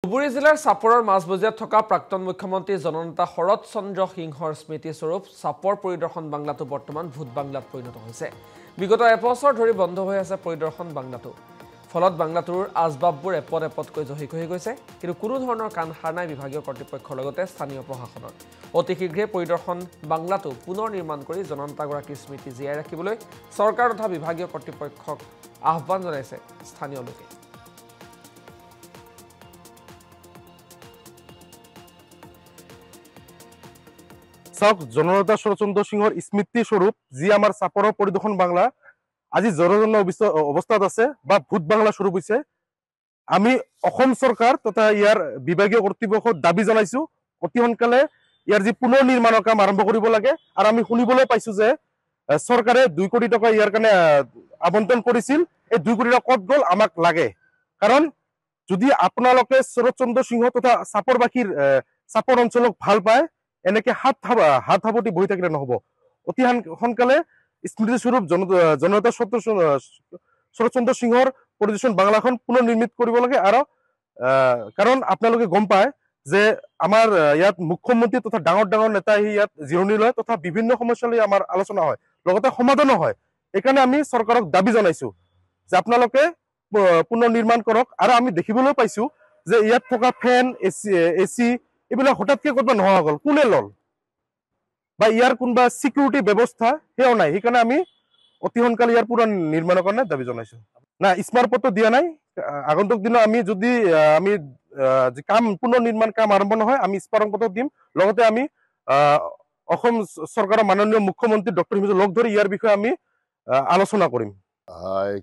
ধুবুৰী জিলাৰ চাপৰৰ মাজমজিয়াত থকা প্ৰাক্তন মুখ্যমন্ত্ৰী জননেতা শৰৎ চন্দ্ৰ সিংহৰ স্মৃতিস্বৰূপ চাপৰ পৰিদৰ্শন বাংলাটো বৰ্তমান ভূত বাংলাত পৰিণত হৈছে। বিগত এবছৰ ধৰি বন্ধ হৈ আছে পৰিদৰ্শন বাংলাটো। ফলত বাংলাটোৰ আজবাববোৰ এপদ এপদকৈ জহি খহি গৈছে, কিন্তু কোনো ধৰণৰ কাণ সাৰ নাই বিভাগীয় কৰ্তৃপক্ষৰ লগতে স্থানীয় প্ৰশাসনৰ। অতি শীঘ্ৰে পৰিদৰ্শন বাংলাটো পুনৰ নিৰ্মাণ কৰি জননেতাগৰাকীৰ স্মৃতি জীয়াই ৰাখিবলৈ চৰকাৰ তথা বিভাগীয় কৰ্তৃপক্ষক আহ্বান জনাইছে স্থানীয় লোকে। জননেতা শৰৎ চন্দ্ৰ সিংহৰ স্মৃতিস্বৰূপ যি আমাৰ চাপৰৰ পৰিদৰ্শন বাংলা আজি জৰাজীৰ্ণ অৱস্থাত আছে বা ভূত বাংলা স্বৰূপ হৈছে। আমি অসম চৰকাৰ তথা ইয়াৰ বিভাগীয় কৰ্তৃপক্ষক দাবী জনাইছো অতি সোনকালে ইয়াৰ যি পুনৰ নিৰ্মাণৰ কাম আৰম্ভ কৰিব লাগে। আৰু আমি শুনিবলৈ পাইছো যে চৰকাৰে 2 কোটি টকা ইয়াৰ কাৰণে আবণ্টন কৰিছিল। এই 2 কোটি টকা ক'ত গ'ল আমাক লাগে। কাৰণ যদি আপোনালোকে শৰৎ চন্দ্ৰ সিংহ তথা চাপৰবাসীৰ চাপৰ অঞ্চলক ভাল পায়, এনেকে হাত সাৱটি বহি থাকিলে নহব। অতি সোনকালে স্মৃতিস্বৰূপ জননেতা শৰৎ চন্দ্ৰ সিংহৰ পৰিদৰ্শন বাংলাখন পুনৰ নিৰ্মিত কৰিব লাগে। আৰু কাৰণ আপোনালোকে গম পায় যে আমাৰ ইয়াত মুখ্যমন্ত্ৰী তথা ডাঙৰ ডাঙৰ নেতা আহি ইয়াত জিৰণি লয় তথা বিভিন্ন সমস্যা লৈ আমাৰ আলোচনা হয়, লগতে সমাধানো হয়। এইকাৰণে আমি চৰকাৰক দাবী জনাইছো যে আপোনালোকে পুনৰ নিৰ্মাণ কৰক। আৰু আমি দেখিবলৈ পাইছো যে ইয়াত থকা ফেন এচি এইবিলাক হঠাৎকে ক'ৰবাত নোহোৱা হৈ গ'ল। কোনে ল'ল বা ইয়াৰ কোনোবা চিকিউৰিটি ব্যৱস্থা সেয়াও নাই। সেইকাৰণে আমি অতি সোনকালে ইয়াৰ পুনৰ নিৰ্মাণৰ কাৰণে দাবী জনাইছো। না স্মাৰক পত্ৰ দিয়া নাই। আগন্তুক দিনত আমি যদি কাম পুনৰ নিৰ্মাণ কাম আৰম্ভ নহয়, আমি স্মাৰক পত্ৰ দিম। লগতে আমি অসম চৰকাৰৰ মাননীয় মুখ্যমন্ত্ৰী ডক্টৰ হিমন্ত লগ ধৰি ইয়াৰ বিষয়ে আমি আলোচনা কৰিম।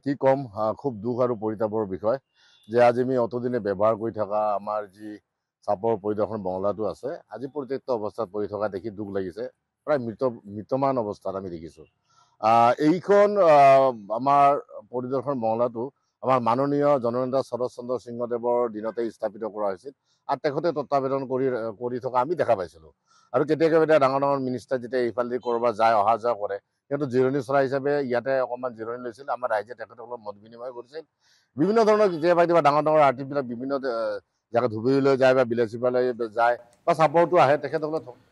কি কম, খুব দুখ আৰু পৰিতাপৰ বিষয় যে আজি আমি অতদিনে ব্যৱহাৰ কৰি থকা আমাৰ যি চাপৰ পৰিদৰ্শন বাংলাটো আছে, আজি পৰিত্যক্ত অৱস্থাত পৰি থকা দেখি দুখ লাগিছে। প্ৰায় মৃতমান অৱস্থাত আমি দেখিছোঁ। এইখন আমাৰ পৰিদৰ্শন বাংলাটো আমাৰ মাননীয় জননেতা শৰৎ চন্দ্ৰ সিংহদেৱৰ দিনতে স্থাপিত কৰা হৈছিল। আৰু তেখেতে তত্বাৱধান কৰি থকা আমি দেখা পাইছিলোঁ। আৰু কেতিয়াবা ডাঙৰ ডাঙৰ মিনিষ্টাৰ যেতিয়া এইফালেদি ক'ৰবাত যায়, অহা যোৱা কৰে, সিহঁতে জিৰণি চৰা হিচাপে ইয়াতে অকণমান জিৰণি লৈছিল। আমাৰ ৰাইজে তেখেতসকলক মত বিনিময় কৰিছিল। বিভিন্ন ধৰণৰ কেতিয়াবা ডাঙৰ ডাঙৰ আৰ্টিষ্টবিলাক বিভিন্ন জেগাত ধুবুৰীলৈ যায় বা বিলাচীপালৈ যায় বা চাপৰতো আহে, তেখেতসকলে